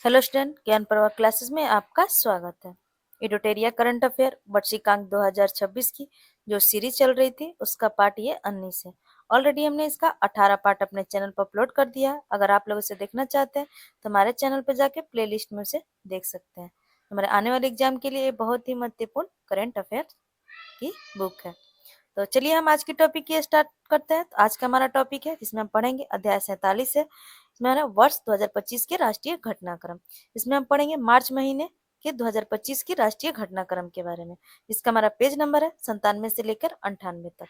Hello student, ज्ञान प्रवाह classes में आपका स्वागत है। एडोटेरिया करंट अफेयर वर्षिकांक 2026 की जो सीरीज चल रही थी उसका पार्ट ये 19 है। ऑलरेडी हमने इसका 18 पार्ट अपने चैनल पर अपलोड कर दिया है। अगर आप लोग इसे देखना चाहते हैं तो हमारे चैनल पर जाके प्लेलिस्ट में उसे देख सकते हैं। हमारे आने वाले एग्जाम के लिए ये बहुत ही महत्वपूर्ण करंट अफेयर की बुक है। तो चलिए हम आज की टॉपिक की स्टार्ट करते हैं। तो आज का हमारा टॉपिक है जिसमें हम पढ़ेंगे अध्याय 47 है। इसमें है वर्ष 2025 के राष्ट्रीय घटनाक्रम। इसमें हम पढ़ेंगे मार्च महीने के 2025 की राष्ट्रीय घटनाक्रम के बारे में। इसका हमारा पेज नंबर है 97 से लेकर 98 तक।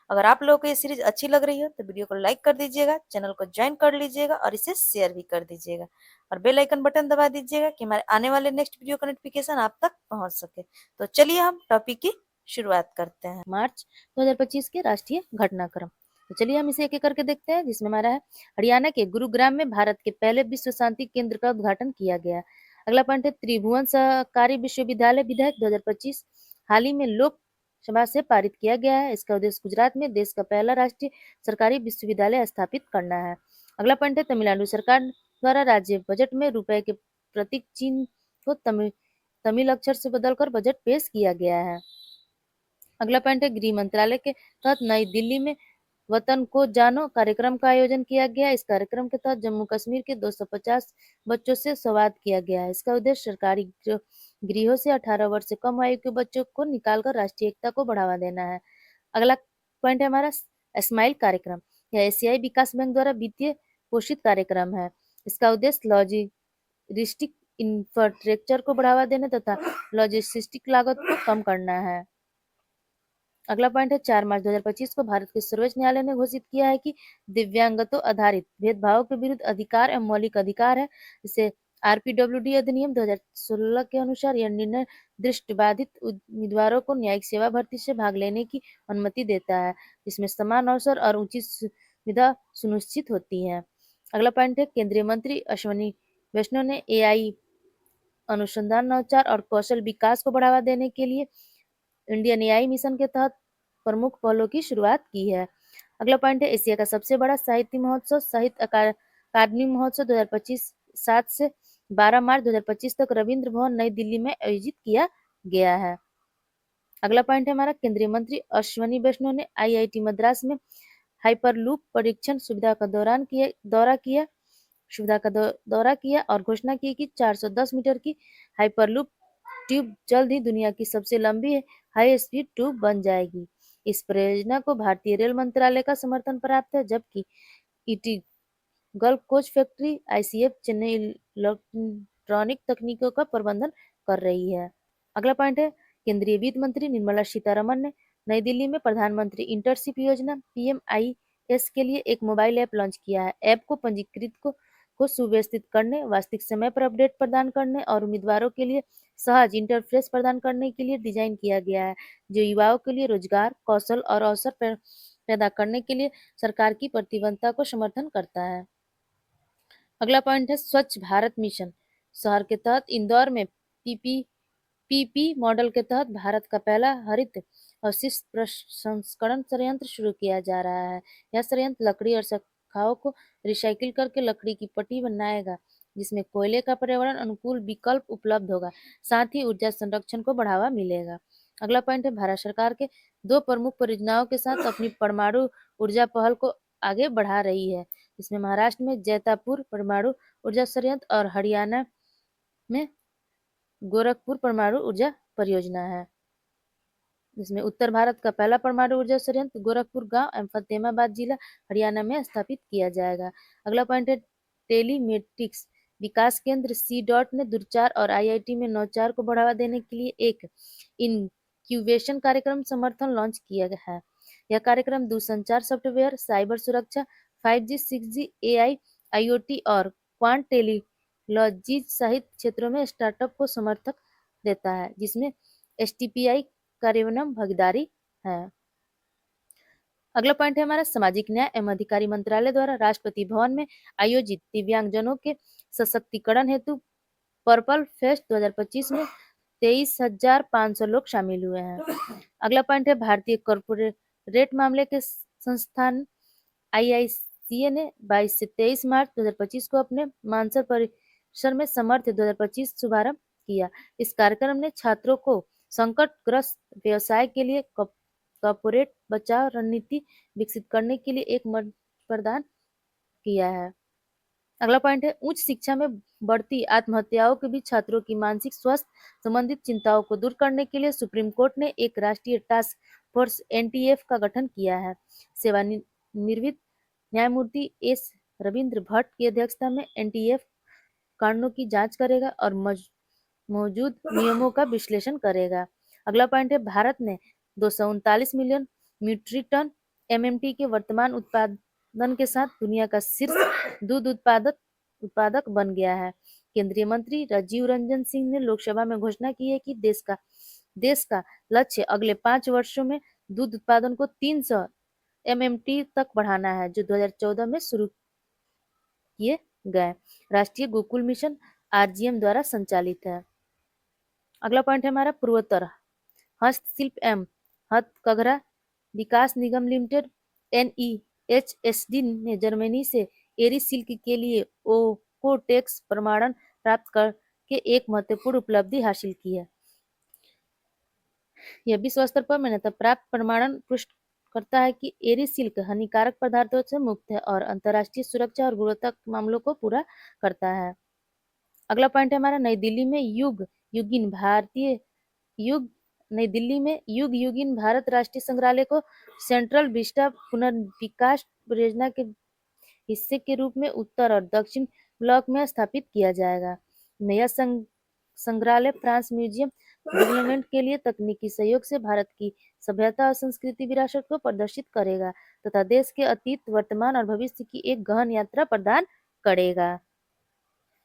अगर आप लोगों को ये सीरीज अच्छी लग रही हो तो वीडियो को लाइक कर दीजिएगा, चैनल को ज्वाइन कर लीजिएगा और इसे शेयर भी कर दीजिएगा और बेल आइकन बटन दबा दीजिएगा कि हमारे आने वाले नेक्स्ट वीडियो का नोटिफिकेशन आप तक पहुंच सके। तो चलिए हम टॉपिक की शुरुआत करते हैं। मार्च 2025 के राष्ट्रीय घटनाक्रम। तो चलिए हम इसे एक एक करके देखते हैं। जिसमें हमारा है हरियाणा के गुरुग्राम में भारत के पहले विश्व शांति केंद्र का उद्घाटन किया गया। अगला पॉइंट है त्रिभुवन सहकारी विश्वविद्यालय विधेयक 2025 हाल ही में लोकसभा से पारित किया गया है। इसका उद्देश्य गुजरात में देश का पहला राष्ट्रीय सरकारी विश्वविद्यालय स्थापित करना है। अगला पॉइंट है तमिलनाडु सरकार द्वारा राज्य बजट में रुपए के प्रतीक चिन्ह को तमिल अक्षर से बदलकर बजट पेश किया गया है। अगला पॉइंट है गृह मंत्रालय के तहत नई दिल्ली में वतन को जानो कार्यक्रम का आयोजन किया गया। इस कार्यक्रम के तहत जम्मू कश्मीर के 250 बच्चों से संवाद किया गया है। इसका उद्देश्य सरकारी गृहों से 18 वर्ष से कम आयु के बच्चों को निकालकर राष्ट्रीय एकता को बढ़ावा देना है। अगला पॉइंट है हमारा स्माइल कार्यक्रम। यह एशियाई विकास बैंक द्वारा वित्तीय पोषित कार्यक्रम है। इसका उद्देश्य लॉजिस्टिक इंफ्रास्ट्रक्चर को बढ़ावा देने तथा लॉजिस्टिक लागत को कम करना है। अगला पॉइंट है 4 मार्च 2025 को भारत के सर्वोच्च न्यायालय ने घोषित किया है कि दिव्यांगत्व आधारित भेदभाव के विरुद्ध अधिकार एवं मौलिक अधिकार है। इसे आरपीडब्ल्यूडी अधिनियम 2016 के अनुसार यह निर्णय दृष्टिबाधित उम्मीदवारों को न्यायिक सेवा भर्ती से भाग लेने की अनुमति देता है, जिसमें समान अवसर और उचित सुविधा सुनिश्चित होती है। अगला पॉइंट है केंद्रीय मंत्री अश्विनी वैष्णव ने एआई अनुसंधान, नवाचार और कौशल विकास को बढ़ावा देने के लिए इंडियन एआई मिशन के तहत प्रमुख पहलों की शुरुआत की है। अगला पॉइंट है एशिया का सबसे बड़ा साहित्य महोत्सव साहित्य अकादमी महोत्सव 2025 7 से 12 मार्च 2025 तक रविंद्र भवन नई दिल्ली में आयोजित किया गया है। अगला पॉइंट है हमारा केंद्रीय मंत्री अश्विनी वैष्णव ने आईआईटी मद्रास में हाइपरलूप परीक्षण सुविधा का दौरा किया और घोषणा की कि 410 मीटर की हाइपरलूप ट्यूब जल्द ही दुनिया की सबसे लंबी हाई स्पीड ट्यूब बन जाएगी। इस परियोजना को भारतीय रेल मंत्रालय का समर्थन प्राप्त है, जबकि ET gulf coach factory ICF Chennai electronic तकनीकों का प्रबंधन कर रही है। अगला पॉइंट है केंद्रीय वित्त मंत्री निर्मला सीतारमण ने नई दिल्ली में प्रधानमंत्री इंटर्नशिप योजना पीएमआईएस के लिए एक मोबाइल ऐप लॉन्च किया है। ऐप को पंजीकृत को सुव्यवस्थित करने, वास्तविक समय पर अपडेट प्रदान करने और उम्मीदवारों के लिए सहज इंटरफेस प्रदान करने के लिए डिजाइन किया गया है, जो युवाओं के लिए रोजगार, कौशल और अवसर पैदा करने के लिए सरकार की प्रतिबद्धता को समर्थन करता है। अगला पॉइंट है स्वच्छ भारत मिशन। शहर के तहत इंदौर में पीपी मॉडल के तहत भारत का पहला हरित अवशिष्ट प्रसंस्करण संयंत्र शुरू किया जा रहा है। यह संयंत्र लकड़ी और शाखाओं को रिसाइकिल करके लकड़ी की पट्टी बनाएगा, जिसमें कोयले का पर्यावरण अनुकूल विकल्प उपलब्ध होगा। साथ ही ऊर्जा संरक्षण को बढ़ावा मिलेगा। अगला पॉइंट है भारत सरकार के 2 प्रमुख परियोजनाओं के साथ अपनी परमाणु ऊर्जा पहल को आगे बढ़ा रही है। इसमें महाराष्ट्र में जैतापुर परमाणु ऊर्जा संयंत्र और हरियाणा में गोरखपुर परमाणु ऊर्जा परियोजना है। जिसमें उत्तर भारत का पहला परमाणु ऊर्जा संयंत्र गोरखपुर गांव एवं फतेहाबाद जिला हरियाणा में स्थापित किया जाएगा। अगला पॉइंट है टेलीमेट्रिक्स विकास केंद्र सी डॉट ने दूरचार और आईआईटी में नवाचार को बढ़ावा देने के लिए एक इनक्यूबेशन कार्यक्रम समर्थन लॉन्च किया गया है। यह कार्यक्रम दूरसंचार सॉफ्टवेयर, साइबर सुरक्षा, 5G, 6G, एआई, आईओटी और क्वांट टेक्नोलॉजीज सहित क्षेत्रों में स्टार्टअप को समर्थन देता है, जिसमें एसटीपीआई कार्यान्वयन भागीदारी है। अगला पॉइंट है हमारा सामाजिक न्याय एवं अधिकारी मंत्रालय द्वारा राष्ट्रपति भवन में आयोजित दिव्यांगजनों के सशक्तिकरण हेतु पर्पल फेस्ट 2025 में 23,500 लोग शामिल हुए हैं। अगला पॉइंट है भारतीय कॉर्पोरेट मामले के संस्थान आईआईसीए ने 22 से 23 मार्च 2025 को अपने मानसर सर में समर्थ 2025 शुभारंभ किया। इस कार्यक्रम ने छात्रों को संकटग्रस्त व्यवसाय के लिए कॉर्पोरेट बचाव रणनीति विकसित करने के लिए एक मंच प्रदान किया है। अगला पॉइंट है उच्च शिक्षा में बढ़ती आत्महत्याओं के बीच छात्रों की मानसिक स्वास्थ्य संबंधित चिंताओं को दूर करने के लिए सुप्रीम कोर्ट ने एक राष्ट्रीय टास्क फोर्स एनटीएफ का गठन किया है। सेवानिवृत्त न्यायमूर्ति एस रविंद्र भट्ट की अध्यक्षता में एनटीएफ कारणों की जांच करेगा और मौजूद नियमों का विश्लेषण करेगा। अगला पॉइंट है भारत ने 239 मिलियन मीट्रिक टन एमएमटी के वर्तमान उत्पादन के साथ दुनिया का शीर्ष दूध उत्पादक बन गया है। केंद्रीय मंत्री राजीव रंजन सिंह ने लोकसभा में घोषणा की है कि देश का लक्ष्य अगले 5 वर्षों में दूध उत्पादन को 300 एमएमटी तक बढ़ाना है, जो 2014 में शुरू किए गए राष्ट्रीय गोकुल मिशन आरजीएम द्वारा संचालित है। अगला पॉइंट है हमारा पूर्वोत्तर हस्तशिल्प एवं हथकघरा विकास निगम लिमिटेड एनईएचएसडी ने जर्मनी से एरी सिल्क के लिए ओकोटेक्स प्रमाणन प्राप्त करके एक महत्वपूर्ण उपलब्धि हासिल की है। यह विश्व स्तर पर मान्यता प्राप्त प्रमाणन पुष्ट करता है कि एरी सिल्क हानिकारक पदार्थों से मुक्त है और अंतर्राष्ट्रीय सुरक्षा और गुणवत्ता मामलों को पूरा करता है। अगला पॉइंट है हमारा नई दिल्ली में युग युगीन भारत राष्ट्रीय संग्रहालय को सेंट्रल विस्टा पुनर्विकास परियोजना के हिस्से के रूप में उत्तर और दक्षिण ब्लॉक में स्थापित किया जाएगा। नया संग्रहालय फ्रांस म्यूजियम डेवलपमेंट के लिए तकनीकी सहयोग से भारत की सभ्यता और संस्कृति विरासत को प्रदर्शित करेगा तथा देश के अतीत, वर्तमान और भविष्य की एक गहन यात्रा प्रदान करेगा।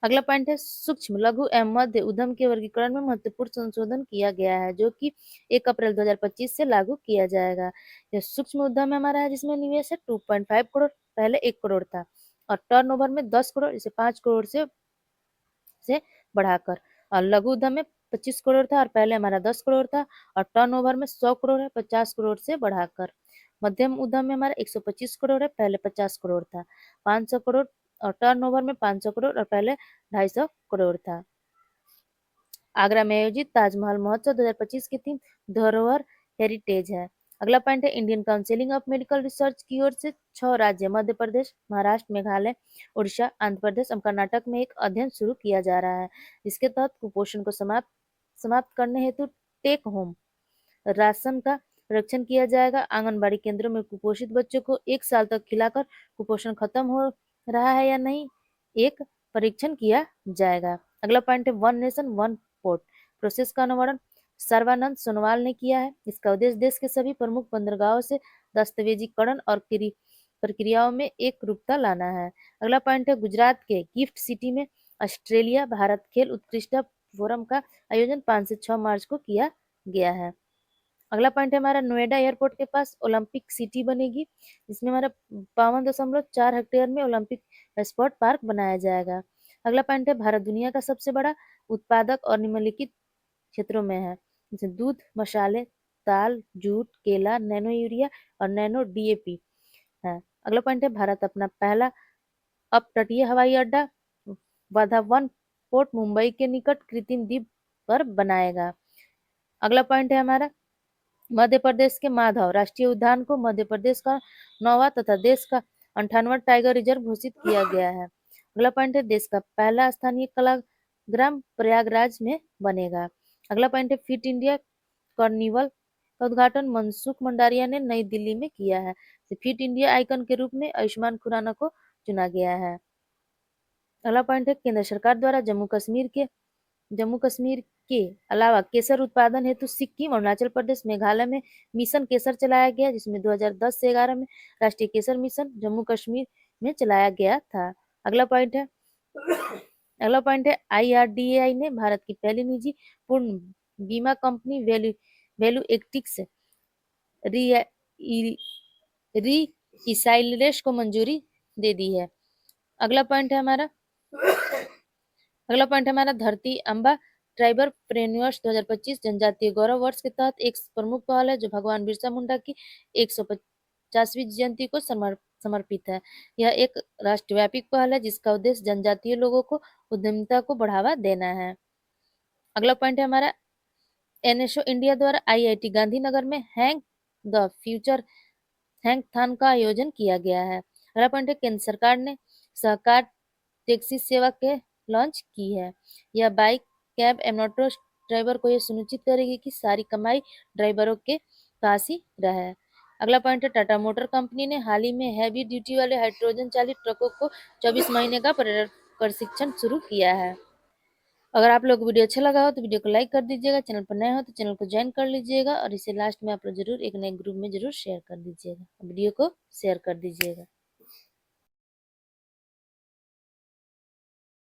अगला पॉइंट है सूक्ष्म लघु एवं मध्य उद्यम के वर्गीकरण में महत्वपूर्ण संशोधन किया गया है, जो कि 1 अप्रैल 2025 से लागू किया जाएगा। यह सूक्ष्म उद्यम हमारा है जिसमें निवेश है 2.5 करोड़, पहले 1 करोड़ था, और टर्नओवर में 10 करोड़ इसे 5 करोड़ से बढ़ाकर, और लघु उद्यम में 25 करोड़ था और पहले हमारा 10 करोड़ था, और टर्नओवर में 100 करोड़ है 50 करोड़ से बढ़ाकर। मध्यम उद्यम में हमारा 125 करोड़ है, पहले 50 करोड़ था, 500 करोड़ और टर्नओवर में 500 करोड़ और पहले 250 करोड़ था। आगरा में आयोजित ताजमहल महोत्सव 2025 की थीम धरोहर हेरिटेज है। अगला पॉइंट है Indian counselling of medical research की ओर से 6 राज्य मध्य प्रदेश, महाराष्ट्र, मेघालय, उड़ीसा, आंध्र प्रदेश और कर्नाटक में एक अध्ययन शुरू किया जा रहा है, जिसके तहत कुपोषण को समाप्त करने हेतु टेक होम राशन का परीक्षण किया जाएगा। आंगनबाड़ी केंद्रों में कुपोषित बच्चों को 1 साल तक खिलाकर कुपोषण खत्म हो रहा है या नहीं, एक परीक्षण किया जाएगा। अगला पॉइंट है one nation one port process का अनावरण सर्बानंद सोनोवाल ने किया है। इसका उद्देश्य देश के सभी प्रमुख बंदरगाहों से दस्तावेजीकरण और प्रक्रियाओं में एक रूपता लाना है। अगला पॉइंट है गुजरात के गिफ्ट सिटी में ऑस्ट्रेलिया भारत खेल उत्कृष्टता फोरम का आयोजन 5 से 6 मार्च को किया गया है। अगला पॉइंट है हमारा नोएडा एयरपोर्ट के पास ओलंपिक सिटी बनेगी, जिसमें हमारा 52.4 हेक्टेयर में ओलंपिक स्पोर्ट पार्क बनाया जाएगा। अगला पॉइंट है भारत दुनिया का सबसे बड़ा उत्पादक और निम्नलिखित क्षेत्रों में है, जैसे दूध, मसाले, दाल, जूट, केला, नैनो यूरिया और नैनो डीएपी है। अगला पॉइंट है भारत अपना पहला अपतटीय हवाई अड्डा वाधावन पोर्ट मुंबई के निकट कृत्रिम द्वीप पर बनाएगा। अगला पॉइंट है हमारा मध्य प्रदेश के माधव राष्ट्रीय उद्यान को मध्य प्रदेश का 9वां तथा देश का 58वां टाइगर रिजर्व घोषित किया गया है। अगला पॉइंट है देश का पहला स्थानीय कलाग्राम प्रयागराज में बनेगा। अगला पॉइंट है फिट इंडिया कार्निवल का उद्घाटन मनसुख मंडारिया ने नई दिल्ली में किया है। फिट इंडिया आइकन के रूप में आयुष्मान खुराना को चुना गया है। अगला पॉइंट है केंद्र सरकार द्वारा जम्मू कश्मीर के अलावा केसर उत्पादन हेतु सिक्किम, अरुणाचल प्रदेश, मेघालय में मिशन केसर चलाया गया, जिसमें 2010 से 11 में राष्ट्रीय केसर मिशन जम्मू कश्मीर में चलाया गया था। अगला पॉइंट है आईआरडीएआई ने भारत की पहली निजी पूर्ण बीमा कंपनी वैल्यू एक्टिक्स रीइसाइलेश को मंजूरी दे दी है। अगला पॉइंट है हमारा धरती अम्बा ट्राइबर प्रेन्योर्स 2025 जनजातीय गौरव वर्ष के तहत एक प्रमुख पहल है, जो भगवान बिरसा मुंडा की 150वीं जयंती को समर्पित है। यह एक राष्ट्रव्यापी पहल है जिसका उद्देश्य जनजातीय लोगों को उद्यमिता को बढ़ावा देना है। अगला पॉइंट है हमारा एनएसओ इंडिया द्वारा आईआईटी गांधीनगर में हैंग द फ्यूचर हैंगथॉन का आयोजन किया गया है। अगला पॉइंट है केंद्र सरकार ने सहकार टैक्सी सेवा के लॉन्च की है। यह बाइक, कैब एवं ऑटो ड्राइवर को यह सुनिश्चित करेगी कि सारी कमाई ड्राइवरों के पास ही रहे। अगला पॉइंट है टाटा मोटर कंपनी ने हाल ही में हैवी ड्यूटी वाले हाइड्रोजन चालित ट्रकों को 24 महीने का प्रशिक्षण शुरू किया है। अगर आप लोग को वीडियो अच्छा लगा हो तो वीडियो को लाइक कर दीजिएगा, चैनल पर नए हो तो चैनल को ज्वाइन कर लीजिएगा और इसे लास्ट में आप लोग जरूर एक नए ग्रुप में जरूर शेयर कर दीजिएगा, वीडियो को शेयर कर दीजिएगा।